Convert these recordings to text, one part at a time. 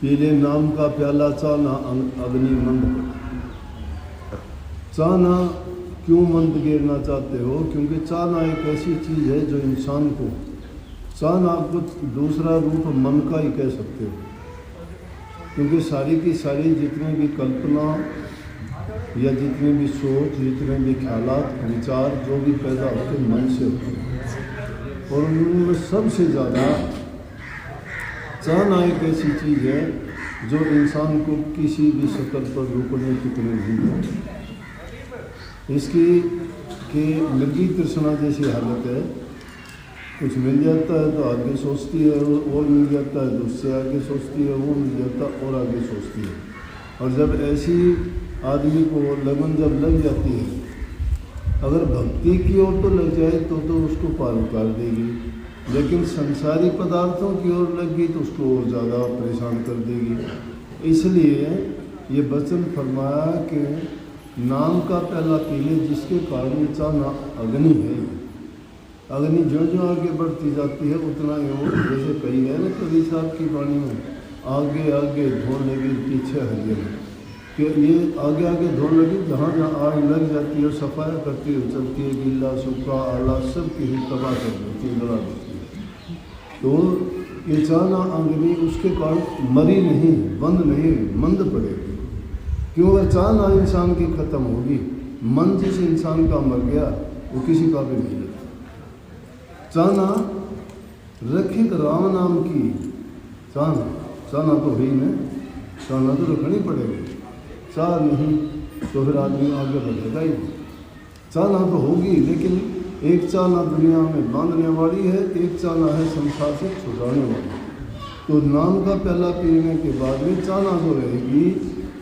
पीले नाम का प्याला चाना अग्नि मंद पड़े। चाना क्यों मंद गिरना चाहते हो? क्योंकि चाना एक ऐसी चीज़ है जो इंसान को, चाना कुछ दूसरा रूप मन का ही कह सकते हो, क्योंकि सारी की सारी जितनी भी कल्पना या जितनी भी सोच, जितने भी ख्यालात, विचार जो भी पैदा होते मन से होते हैं। और उनमें सबसे ज़्यादा चाहना एक ऐसी चीज़ है जो इंसान को किसी भी शक्ल पर रुकने टिकने नहीं देती। इसकी कि लगी तृष्णा जैसी हालत है, कुछ मिल जाता है तो आगे सोचती है, और मिल जाता है तो उससे आगे सोचती है, वो मिल जाता और आगे सोचती है। और जब ऐसी आदमी को लगन जब लग जाती है, अगर भक्ति की ओर तो लग जाए तो उसको पार उतार देगी, लेकिन संसारी पदार्थों की ओर लग गई तो उसको और ज़्यादा परेशान कर देगी। इसलिए ये वचन फरमाया कि नाम का प्याला पी ले, जिसके कारण चाहना अग्नि है। अग्नि जो जो आगे बढ़ती जाती है उतना ही वो, जैसे कही है ना कवि साहब की वाणी में, आगे आगे धोन लगी पीछे हरियर, कि ये आगे आगे धोन लगी, जहाँ जहाँ आग लग जाती है सफाया करती हुई चलती है, गीला सूखा आला सब की ही तबाह कर देती है, जला देती है। तो ये चाहना अग्नि उसके कारण मरी नहीं, बंद नहीं, मंद पड़ेगी। क्यों? अगर चाहना इंसान की खत्म होगी, मन जिस इंसान का मर गया वो किसी का भी नहीं रहता। चाहना रखित राम नाम की, चाहना तो ही न, चाहना तो रखनी पड़ेगी। चाह नहीं तो फिर आदमी आगे बढ़ेगा ही। चाहना तो होगी, लेकिन एक चाहना दुनिया में बांधने वाली है, एक चाहना है संसार से छुड़ाने वाली। तो नाम का प्याला पीने के बाद में चाहना जो रहेगी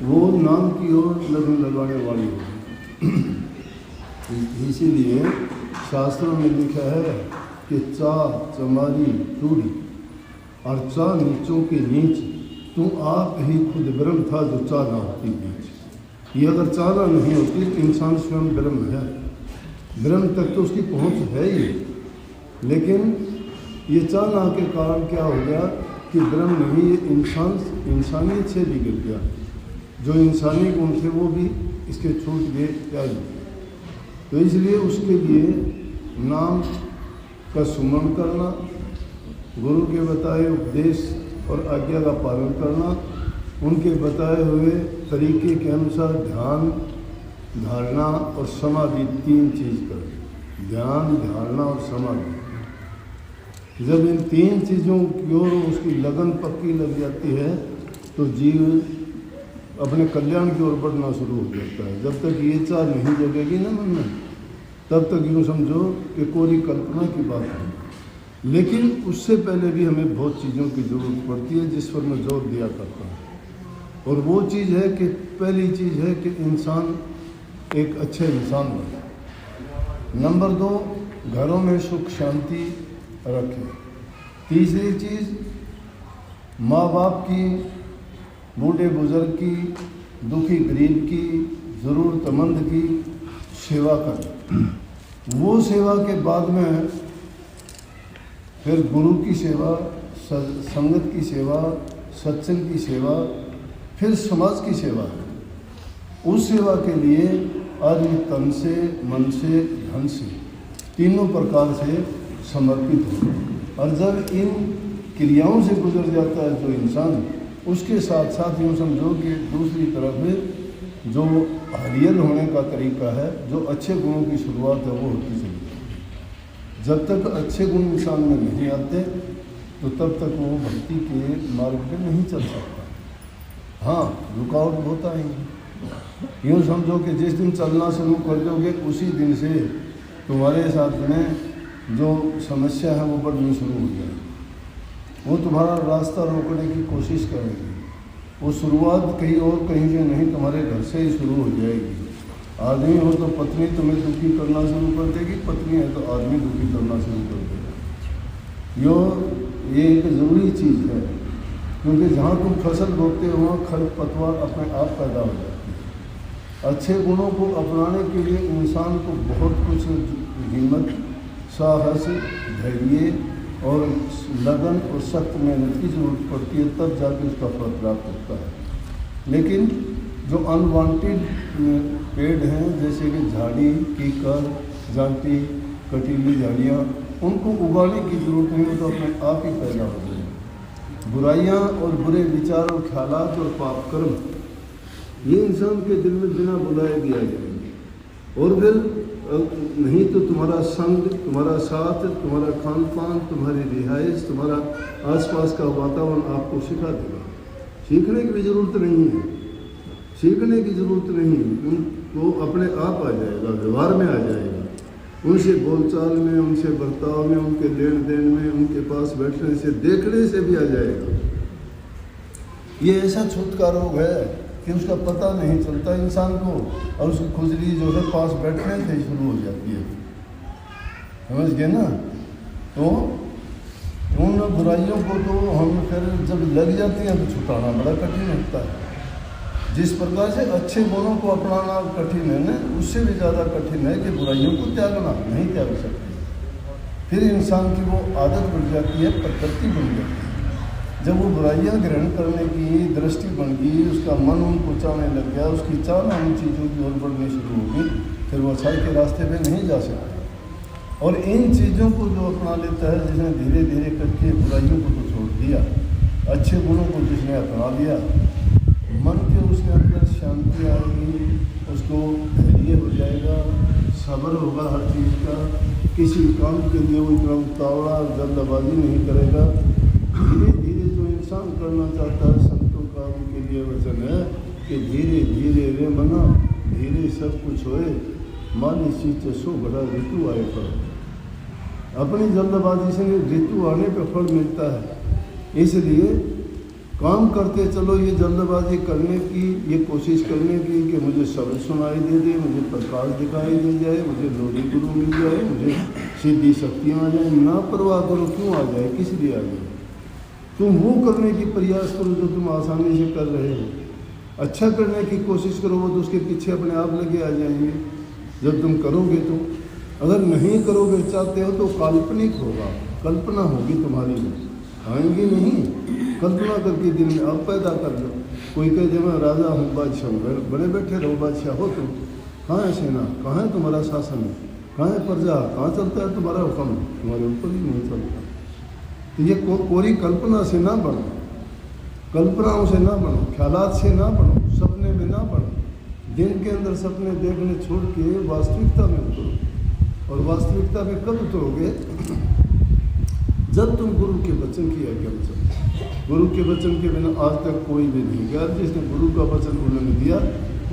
वो नाम की ओर लगन लगाने वाली होगी। इसीलिए शास्त्रों में लिखा है कि चाह चमारी टूरी और चाह नीचों के नीच, तू आप ही खुद ब्रह्म था जो चाह ना होती बीच। ये अगर चाहना नहीं होती तो इंसान स्वयं ब्रह्म है, ब्रह्म तक तो उसकी पहुंच है ही। लेकिन ये चाहना के कारण क्या हो गया कि ब्रह्म नहीं, ये इंसानियत से भी गिर गया। जो इंसानी गुण थे वो भी इसके छूट गए त्याग। तो इसलिए उसके लिए नाम का सुमरण करना, गुरु के बताए उपदेश और आज्ञा का पालन करना, उनके बताए हुए तरीके के अनुसार ध्यान, धारणा और समाधि, तीन चीज़ कर, ध्यान, धारणा और समाधि। जब इन तीन चीज़ों की ओर उसकी लगन पक्की लग जाती है तो जीव अपने कल्याण की ओर बढ़ना शुरू हो जाता है। जब तक ये चाह नहीं जगेगी ना मन में, तब तक यूँ समझो कि कोरी कल्पना की बात है। लेकिन उससे पहले भी हमें बहुत चीज़ों की ज़रूरत पड़ती है जिस पर मैं जोर दिया करता हूँ। और वो चीज़ है कि पहली चीज़ है कि इंसान एक अच्छे इंसान बने। नंबर 2, घरों में सुख शांति रखे। तीसरी चीज़, माँ बाप की, बूढ़े बुजुर्ग की, दुखी गरीब की, ज़रूरतमंद की सेवा करें। वो सेवा के बाद में फिर गुरु की सेवा, संगत की सेवा, सत्संग की सेवा, फिर समाज की सेवा है। उस सेवा के लिए आदमी तन से, मन से, धन से, तीनों प्रकार से समर्पित हो। और जब इन क्रियाओं से गुजर जाता है जो इंसान, उसके साथ साथ यूँ समझो कि दूसरी तरफ जो हरियर होने का तरीका है, जो अच्छे गुणों की शुरुआत है, वो होती चली जाती। जब तक अच्छे गुण इंसान में नहीं आते तो तब तक वो भक्ति के मार्ग पे नहीं चल सकता। हाँ, रुकावट होता ही। यूँ समझो कि जिस दिन चलना शुरू कर दोगे उसी दिन से तुम्हारे साथ में जो समस्या है वो बढ़नी शुरू हो जाएगी। वो तुम्हारा रास्ता रोकने की कोशिश करेगी। वो शुरुआत कहीं और कहीं से नहीं, तुम्हारे घर से ही शुरू हो जाएगी। आदमी हो तो पत्नी तुम्हें दुखी करना शुरू कर देगी, पत्नी है तो आदमी दुखी करना शुरू कर देगा। ये एक ज़रूरी चीज़ है, क्योंकि जहाँ तुम फसल बोते हो वहाँ खरपतवार अपने आप पैदा हो जाती है। अच्छे गुणों को अपनाने के लिए इंसान को बहुत कुछ हिम्मत, साहस, धैर्य और लगन और सख्त मेहनत की ज़रूरत पड़ती है, तब जाके उसका फल प्राप्त होता है। लेकिन जो अनवांटेड पेड़ हैं, जैसे कि झाड़ी, कीकर, जांटी, कटीली झाड़ियाँ, उनको उगाने की ज़रूरत नहीं, वो तो अपने आप ही पैदा हो जाए। बुराइयाँ और बुरे विचार और ख्यालात और पाप कर्म, ये इंसान के दिल में बिना बुलाए भी आ जाएंगे। और फिर नहीं तो तुम्हारा संग, तुम्हारा साथ, तुम्हारा खान पान, तुम्हारी रिहाइश, तुम्हारा आसपास का वातावरण आपको सिखा देगा। सीखने की भी ज़रूरत नहीं है, सीखने की ज़रूरत नहीं है, उनको अपने आप आ जाएगा, व्यवहार में आ जाएगा। उनसे बोलचाल में, उनसे बर्ताव में, उनके लेन देन में, उनके पास बैठने से, देखने से भी आ जाएगा। ये ऐसा छूतका रोग है कि उसका पता नहीं चलता इंसान को, और उसकी खुजली जो है पास बैठने से ही शुरू हो जाती है। समझ गए ना? तो उन बुराइयों को तो हम फिर जब लग जाती हैं तो छुटाना बड़ा कठिन होता है। जिस प्रकार से अच्छे गुणों को अपनाना कठिन है ना, उससे भी ज़्यादा कठिन है कि बुराइयों को त्यागना। नहीं त्याग सकते, फिर इंसान की वो आदत बन जाती है, प्रकृति बन जाती है। जब वो बुराइयाँ ग्रहण करने की दृष्टि बन गई, उसका मन उनको चाहने लग गया, उसकी चाहना उन चीज़ों की ओर बढ़नी शुरू हो गई, फिर वो अच्छाई के रास्ते पे नहीं जा सकता। और इन चीज़ों को जो अपना लेता है, जिसने धीरे धीरे करके बुराइयों को तो छोड़ दिया, अच्छे गुणों को जिसने अपना लिया, मन के उसके अंदर शांति आएगी, उसको धैर्य हो जाएगा, सब्र होगा हर चीज़ का, किसी काम के लिए वो इतना उतावला और जल्दबाजी नहीं करेगा। धीरे धीरे जो इंसान करना चाहता है, संतों का उनके लिए वचन है कि धीरे धीरे रे मना, धीरे सब कुछ होए, मानी सींचे सो बड़ा ऋतु आए पर। अपनी जल्दबाजी से ऋतु आने पर फल मिलता है। इसलिए काम करते चलो, ये जल्दबाजी करने की, ये कोशिश करने की कि मुझे शब्द सुनाई दे दे, मुझे प्रकाश दिखाई दे जाए, मुझे लोधी गुरु मिल जाए, मुझे सीधी शक्तियाँ आ जाए, ना परवाह करो क्यों आ जाए, किस लिए आ जाए। तुम वो करने की प्रयास करो जो तुम आसानी से कर रहे हो। अच्छा करने की कोशिश करो, वो तो उसके पीछे अपने आप लगे आ जाएंगे जब तुम करोगे। तो अगर नहीं करोगे, चाहते हो, तो काल्पनिक होगा, कल्पना होगी तुम्हारी, आएंगी नहीं। कल्पना करके दिल में अब पैदा कर लो। कोई कहे जब मैं राजा हूँ, बादशाह हूँ, बड़े बैठे रहो, बादशाह हो तुम। कहाँ है सेना, कहाँ है तुम्हारा शासन, कहाँ है प्रजा, कहाँ चलता है तुम्हारा हुक्म, तुम्हारे ऊपर ही नहीं चलता। तो ये कोरी कल्पना से ना बनो, कल्पनाओं से ना बनो, ख्यालात से ना बनो, सपने में ना बनो। दिन के अंदर सपने देखने छोड़ के वास्तविकता में उतरो। और वास्तविकता में कब उतरोगे? जब तुम गुरु के वचन की आज्ञा में चलो। गुरु के वचन के बिना आज तक कोई भी नहीं गया। जिसने गुरु का वचन उन्होंने दिया,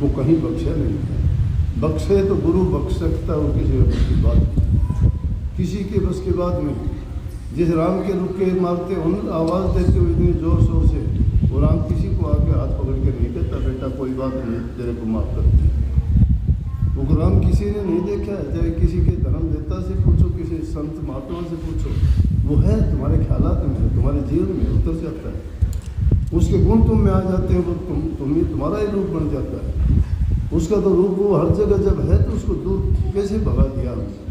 वो कहीं बख्शा नहीं। बख्शे तो गुरु बख्श सकता है, वो किसी बस की बात, किसी के बस की बात नहीं। जिस राम के रुक के मारते उन आवाज़ देते हुए इतनी ज़ोर शोर से, वो राम किसी को आके हाथ पकड़ के नहीं कहता, बेटा कोई बात नहीं, तेरे को माफ़ करते। वो राम किसी ने नहीं देखा है। चाहे किसी के धर्म देवता से पूछो, किसी संत महात्मा से पूछो, वो है तुम्हारे ख्यालात में, तुम्हारे जीवन में उतर जाता है। उसके गुण तुम में आ जाते हैं, वो तुम्हारा ही रूप बन जाता है। उसका तो रूप वो हर जगह जब है, तो उसको दूर कैसे भगा दिया हमने?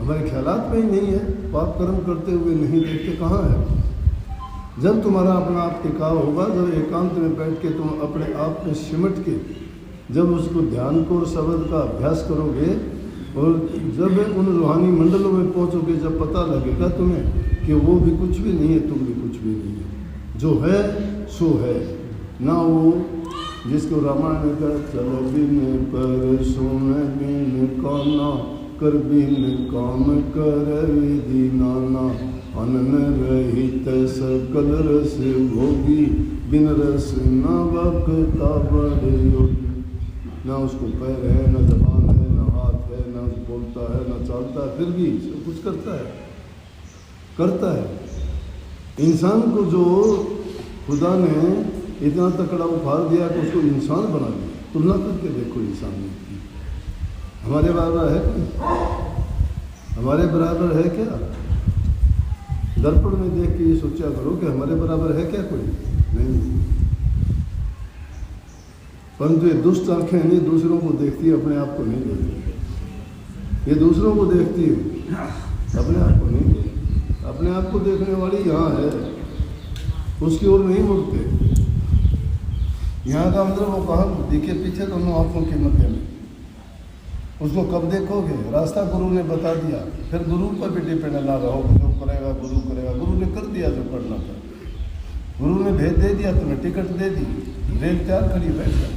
हमारे ख्यालात में ही नहीं है। पाप कर्म करते हुए नहीं देखते, कहाँ है? जब तुम्हारा अपना आप टिकाव होगा, जब एकांत में बैठ के तुम अपने आप में सिमट के जब उसको ध्यान को और शब्द का अभ्यास करोगे, और जब उन रूहानी मंडलों में पहुंचोगे, जब पता लगेगा तुम्हें कि वो भी कुछ भी नहीं है, तुम भी कुछ भी नहीं है। जो है सो है ना। वो जिसको रामायण में कहा, चलो बिन पर सुन बिन काना, कर बिन काम कर विधि नाना, अनन रहित सकल रस भोगी, बिन रस न वक्ता बड़े योगी। ना उसको पैर है, न जबान है, न हाथ है, न बोलता है, न चलता है, फिर भी सब कुछ करता है। इंसान को जो खुदा ने इतना तकड़ा उपहार दिया कि उसको इंसान बना दिया। तुलना करके देखो इंसान ने, हमारे बराबर है क्या? हमारे बराबर है क्या? दर्पण में देख के ये सोचा करो कि हमारे बराबर है क्या कोई? नहीं। परंतु ये दुष्ट आंखें नहीं दूसरों को देखती है, अपने आप को नहीं देखती। ये दूसरों को देखती है, अपने आप को नहीं देखती। अपने आप को देखने वाली यहाँ है, उसकी ओर नहीं मुड़ते। यहाँ का मतलब वो कहाँ बुद्धि के पीछे दोनों आँखों के मध्य में, उसको कब देखोगे? रास्ता गुरु ने बता दिया, फिर गुरु पर भी डिपेंड ना रहो, जो करेगा गुरु करेगा। गुरु ने कर दिया जो करना था, गुरु ने भेज दे दिया, तुम्हें टिकट दे दी, रेल तैयार खड़ी बैठ गया।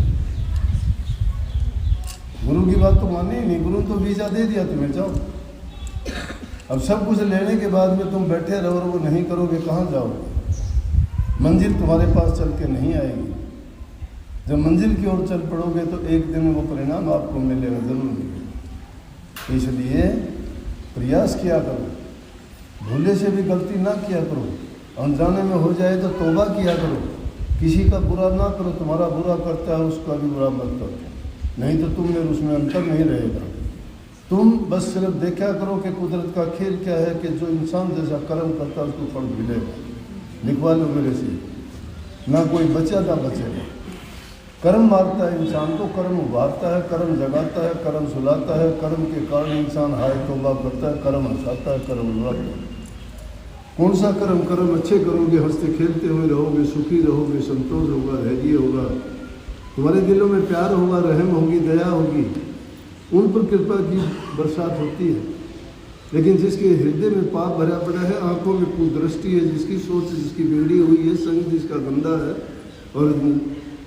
गुरु की बात तो मानी ही नहीं, गुरु ने तो वीजा दे दिया तुम्हें, जाओ। अब सब कुछ लेने के बाद में तुम बैठे रहो और वो नहीं करोगे, कहाँ जाओगे? मंजिल तुम्हारे पास चल के नहीं आएगी। जब मंजिल की ओर चल पड़ोगे तो एक दिन वो परिणाम आपको मिलेगा, जरूर मिलेगा। इसलिए प्रयास किया करो, भूले से भी गलती ना किया करो, अनजाने में हो जाए तो तौबा किया करो, किसी का बुरा ना करो, तुम्हारा बुरा करता है उसका भी बुरा मत करो, नहीं तो तुम में उसमें अंतर नहीं रहेगा। तुम बस सिर्फ देखा करो कि कुदरत का खेल क्या है कि जो इंसान जैसा कर्म करता है उसको फल मिलेगा। लिखवा लो मेरे से, ना कोई बचा ना बचेगा। कर्म मारता है इंसान को, कर्म उभारता है, कर्म जगाता है, कर्म सुलाता है, कर्म के कारण इंसान हाय तौबा करता है, कर्म हंसाता है, कर्म उड़ाता है। कौन सा कर्म? कर्म अच्छे करोगे, हंसते खेलते हुए रहोगे, सुखी रहोगे, संतोष होगा, धैर्य होगा, तुम्हारे दिलों में प्यार होगा, रहम होगी, दया होगी, उन पर कृपा की बरसात होती है। लेकिन जिसके हृदय में पाप भरा पड़ा है, आंखों में कुदृष्टि है, जिसकी सोच जिसकी बिगड़ी हुई है, संग जिसका गंदा है और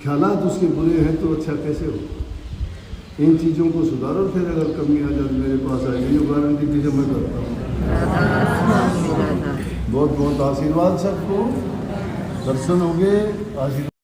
ख्यालात उसके बुरे हैं, तो अच्छा कैसे हो? इन चीज़ों को सुधारो, फिर अगर कमी आ जाए मेरे पास आएगी, जो गारंटी भी मैं करता हूँ। बहुत बहुत आशीर्वाद सबको, दर्शन हो गए, आशीर्वाद।